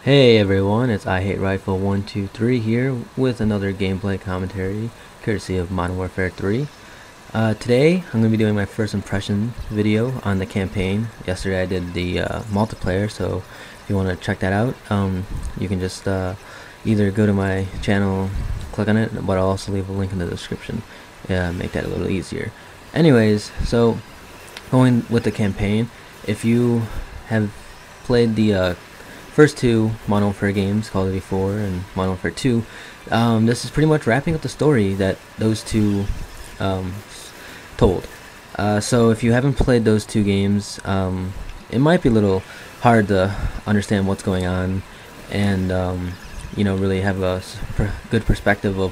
Hey everyone, it's I Hate Rifle 123 here with another gameplay commentary courtesy of Modern Warfare 3. Today I'm going to be doing my first impression video on the campaign. Yesterday I did the multiplayer, so if you want to check that out, you can just either go to my channel, click on it, but I'll also leave a link in the description. Make that a little easier. Anyways, so going with the campaign, if you have played the first two Modern Warfare games, Call of Duty 4 and Modern Warfare 2, this is pretty much wrapping up the story that those two told. So if you haven't played those two games, it might be a little hard to understand what's going on and really have a good perspective of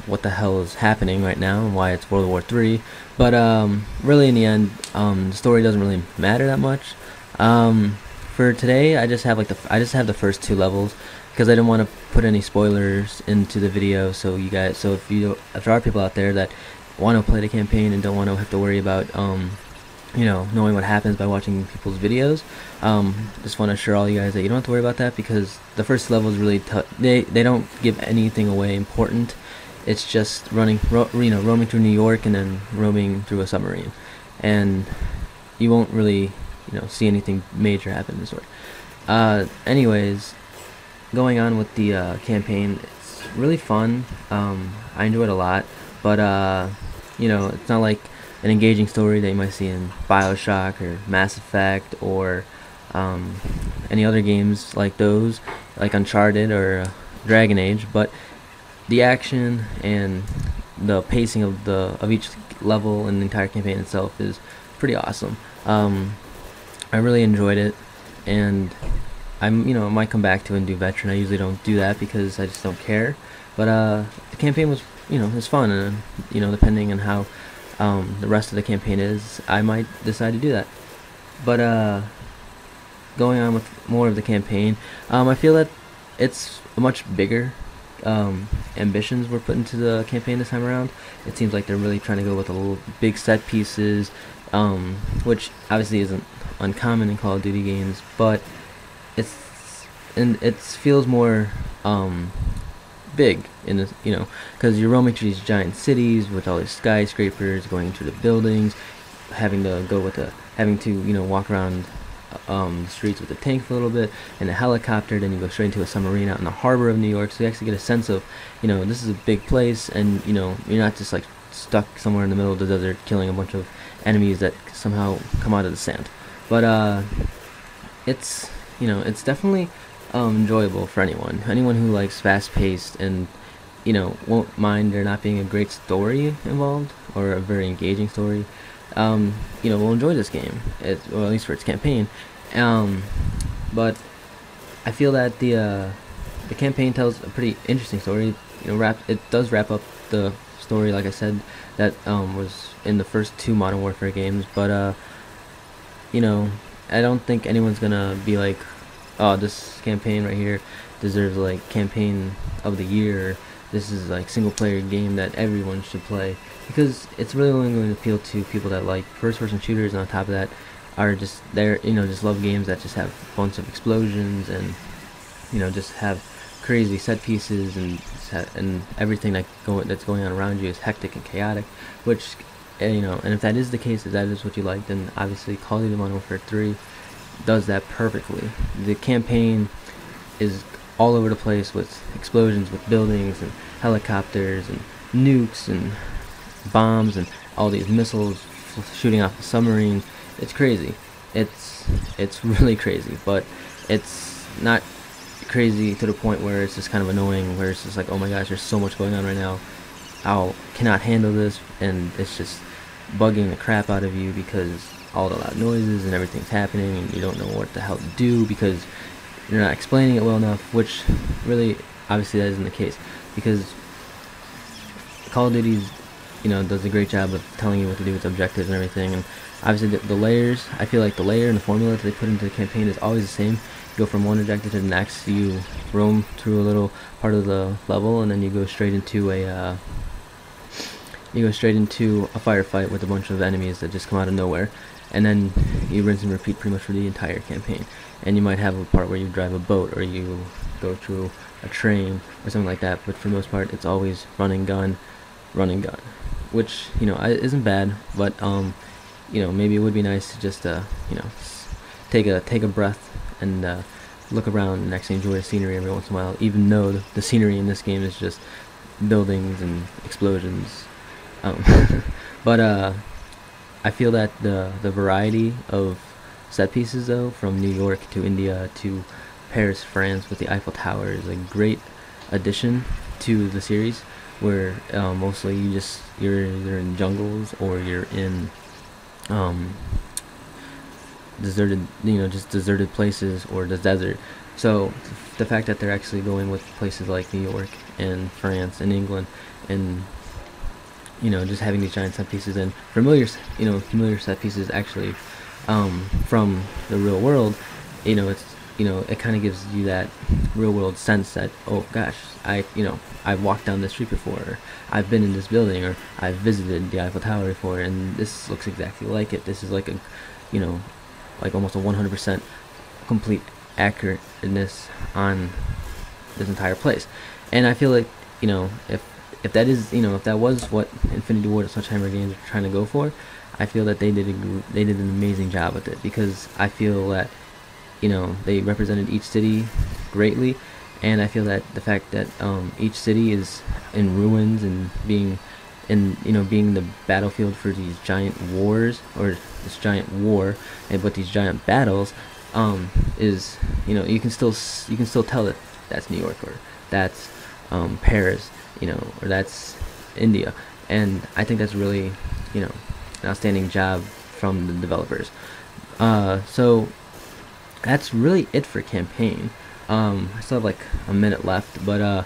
what the hell is happening right now and why it's World War III. But really in the end, the story doesn't really matter that much. For today, I just have the first two levels because I didn't want to put any spoilers into the video. So if there are people out there that want to play the campaign and don't want to have to worry about knowing what happens by watching people's videos, just want to assure all you guys that you don't have to worry about that, because the first level is really they don't give anything away important. It's just roaming through New York and then roaming through a submarine, and you won't really see anything major happen in the story. Anyways, going on with the campaign, it's really fun. I enjoy it a lot, but it's not like an engaging story that you might see in BioShock or Mass Effect or any other games like those, like Uncharted or Dragon Age. But the action and the pacing of each level and the entire campaign itself is pretty awesome. I really enjoyed it, and I might come back to it and do veteran. I usually don't do that because I just don't care. But the campaign was was fun, and depending on how the rest of the campaign is, I might decide to do that. But going on with more of the campaign, I feel that it's a much bigger ambitions were put into the campaign this time around. It seems like they're really trying to go with a little big set pieces, which obviously isn't uncommon in Call of Duty games, but it feels more big in this, because you're roaming through these giant cities with all these skyscrapers, going through the buildings, having to walk around the streets with a tank for a little bit and a helicopter. Then you go straight into a submarine out in the harbor of New York, so you actually get a sense of this is a big place, and you're not just like stuck somewhere in the middle of the desert killing a bunch of enemies that somehow come out of the sand. But it's definitely enjoyable for anyone who likes fast-paced and won't mind there not being a great story involved or a very engaging story. Will enjoy this game, or at least for its campaign. But I feel that the campaign tells a pretty interesting story. It does wrap up the story, like I said, that was in the first two Modern Warfare games. But I don't think anyone's gonna be like, oh, this campaign right here deserves like campaign of the year. This is like single player game that everyone should play, because it's really only going to appeal to people that like first person shooters, and on top of that are just there, just love games that just have a bunch of explosions and just have crazy set pieces, and everything that's going on around you is hectic and chaotic, which and if that is the case, if that is what you like, then obviously Call of Duty Modern Warfare 3 does that perfectly. The campaign is all over the place with explosions, with buildings and helicopters and nukes and bombs and all these missiles shooting off the submarines. It's crazy. It's really crazy, but it's not crazy to the point where it's just kind of annoying, where it's just like, oh my gosh, there's so much going on right now, I cannot handle this, and it's just bugging the crap out of you because all the loud noises and everything's happening and you don't know what the hell to do because you're not explaining it well enough, which really obviously that isn't the case, because Call of Duty's does a great job of telling you what to do with objectives and everything. And obviously the layers, I feel like the layer and the formula that they put into the campaign is always the same. You go from one objective to the next, you roam through a little part of the level, and then you go straight into a firefight with a bunch of enemies that just come out of nowhere. and then you rinse and repeat pretty much for the entire campaign. And you might have a part where you drive a boat or you go through a train or something like that, but for the most part it's always run and gun, which, you know, isn't bad, but you know, maybe it would be nice to just you know, take a breath and look around and actually enjoy the scenery every once in a while, even though the scenery in this game is just buildings and explosions. But I feel that the variety of set pieces, though, from New York to India to Paris, France, with the Eiffel Tower, is a great addition to the series, where mostly you're either in jungles or you're in deserted, you know, just deserted places or the desert. So the fact that they're actually going with places like New York and France and England, and, you know, just having these giant set pieces and familiar set pieces actually from the real world, you know, it's, you know, it kind of gives you that real world sense that, oh gosh, I've walked down this street before, or I've been in this building, or I've visited the Eiffel Tower before, and this looks exactly like it. This is like a, you know, like almost a 100% complete accurateness on this entire place. And I feel like, you know, if that is, you know, if that was what Infinity Ward and Sledgehammer Games are trying to go for, I feel that they did an amazing job with it, because I feel that, you know, they represented each city greatly, and I feel that the fact that each city is in ruins and being the battlefield for these giant wars, or this giant war, but these giant battles, is, you know, you can still tell that that's New York, or that's Paris, you know, or that's India. And I think that's really, you know, an outstanding job from the developers. So that's really it for campaign. I still have like a minute left, but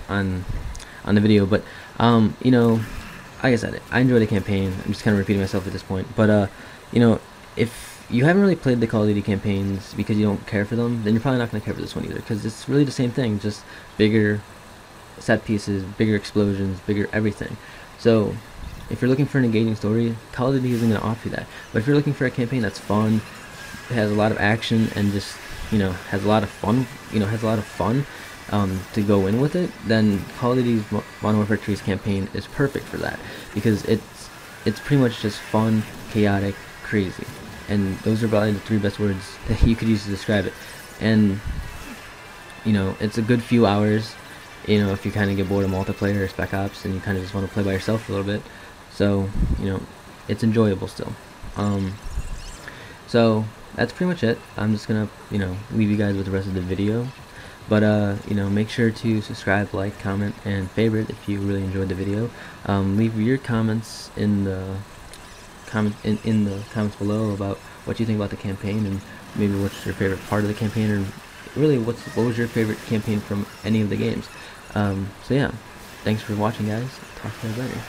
on the video, but you know, like I said, I enjoy the campaign. I'm just kind of repeating myself at this point, but you know, if you haven't really played the Call of Duty campaigns because you don't care for them, then you're probably not going to care for this one either, because it's really the same thing, just bigger set pieces, bigger explosions, bigger everything. So if you're looking for an engaging story, Call of Duty isn't going to offer you that. But if you're looking for a campaign that's fun, has a lot of action, and just, you know, has a lot of fun, to go in with it, then Call of Duty's Modern Warfare 3's campaign is perfect for that, because it's pretty much just fun, chaotic, crazy, and those are probably the three best words that you could use to describe it. And, you know, it's a good few hours, you know, if you kind of get bored of multiplayer or Spec Ops and you kind of just want to play by yourself for a little bit. So, you know, it's enjoyable still. So that's pretty much it. I'm just gonna, you know, leave you guys with the rest of the video. But you know, make sure to subscribe, like, comment, and favorite if you really enjoyed the video. Leave your comments in the comments below about what you think about the campaign, and maybe what's your favorite part of the campaign, or really what was your favorite campaign from any of the games. So yeah, thanks for watching, guys. Talk to you guys later.